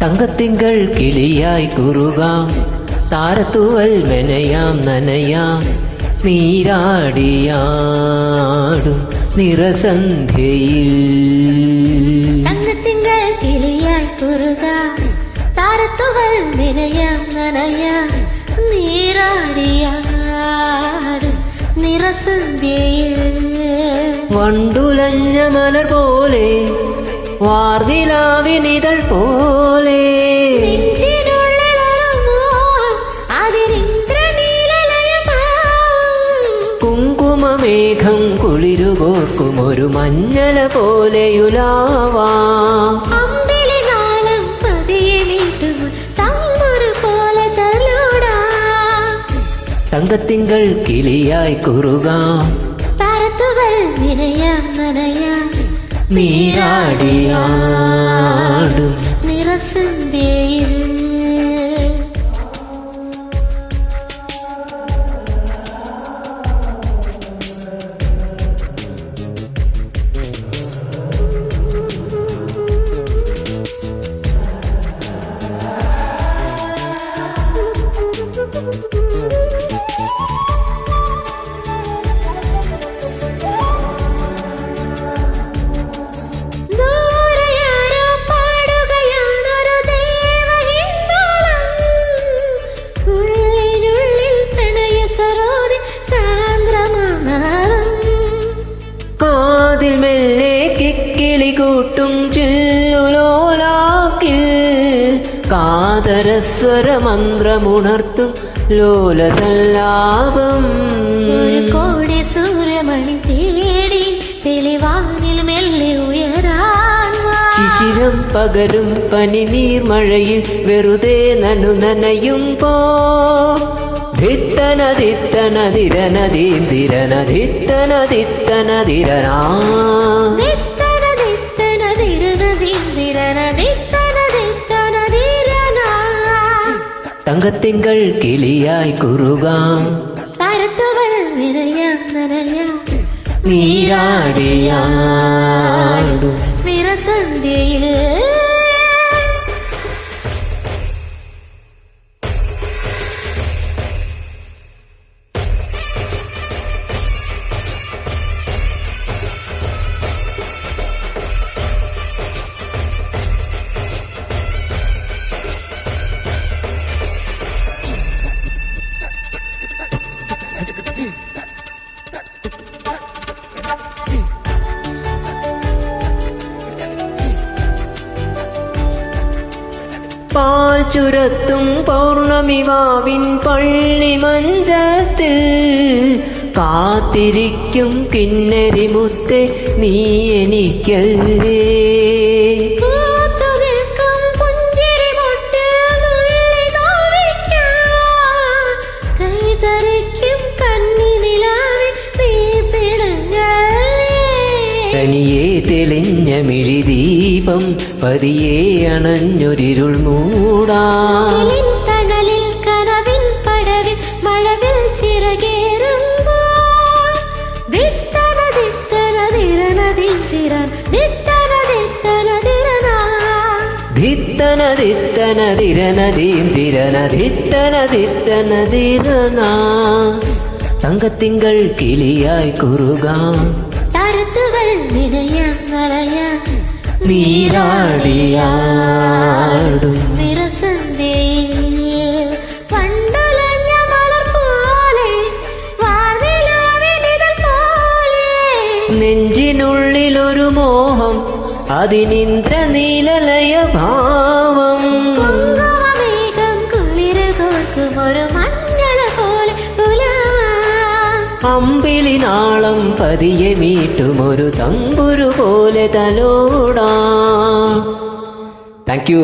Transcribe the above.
തങ്കത്തിങ്കൾ കിളിയായി കുറുകാം, താരത്തൂവൽ മെനയാം നനയാം, നീരാടിയാടും നിറസന്ധ്യയിൽ. തങ്കത്തിങ്കൾ കിളിയായി കുറുകാം, താരത്തൂവൽ മെനയാം നനയാം, നീരാടിയാടും നിറസന്ധ്യയിൽ. വണ്ടുലഞ്ഞ മലർ പോലെ വാർനിലാവിനിതൾ പോലെ കുങ്കുമമേഘം കുളിരുകോർക്കും ഒരു മഞ്ഞല പോലെയുലാവാം. തങ്കത്തിങ്കൾ കിളിയായി കുറുകാം, താരത്തുകൾ വിനയാം നനയാം, നീരാടിയാടും നിറസന്ധ്യയിൽ. കാതിൽ മെല്ലെ കിക്കിളി കൂട്ടും ചില്ലുലോലാക്കിൽ കാതരസ്വരമന്ത്രമുണർത്തും ലോലസല്ലാപം. ഒരു കോടി സൂര്യമണി തേടി തെളിവാനിൽ മെല്ലെ ഉയരാൻ ശിശിരം പകരും പനിനീർമഴയിൽ വെറുതെ നനയുമ്പോ ധിത്തനദിത്തനദിരനദീന്തിരനദിത്തനദിത്തനദിരനാ തങ്കത്തിങ്കൾ കിളിയായി കുറുകാം, താരത്തുവൽ വിനയാം നനയാം, നീരാടിയാടും നിറസന്ധ്യയിൽ. പാൽ ചുരത്തും പൗർണമിവാവിൻ പള്ളിമഞ്ചത്തിൽ കാത്തിരിക്കും കിന്നരിമുത്തെ നീ എനിക്കല്ലേ. തനിയെ തെളിഞ്ഞ മിഴിദീപം പതിയെ അണഞ്ഞൊരിരുൾ മൂടാ. തണലിൽ കനവിൻ പടവിൽ മഴവിൽ ചിറകേറുമ്പോ ധിത്തനദിത്തനദിരനദീന്തിരനദിത്തനദിത്തനദിരനാ തങ്കത്തിങ്കൾ കിളിയായി കുറുകാം, താരത്തുകൾ വിനയാം നനയാം, നീരാടിയാടും നിറസന്ധ്യയിൽ. പണ്ടുലഞ്ഞ മലർ പോലെ വാർനിലാവിനിതൾ പോലെ നെഞ്ചിനുള്ളിലൊരു മോഹം അതിനിന്ദ്രനീലലയ ഭാവം. കുങ്കുമമേഘം കുളിരുകോർക്കും ഒരു മഞ്ഞള പോലെ ഉലാവാം. അമ്പിളിനാളം പതിയെ മീട്ടുമൊരു തമ്പുരു പോലെ തലോടാം. Thank you.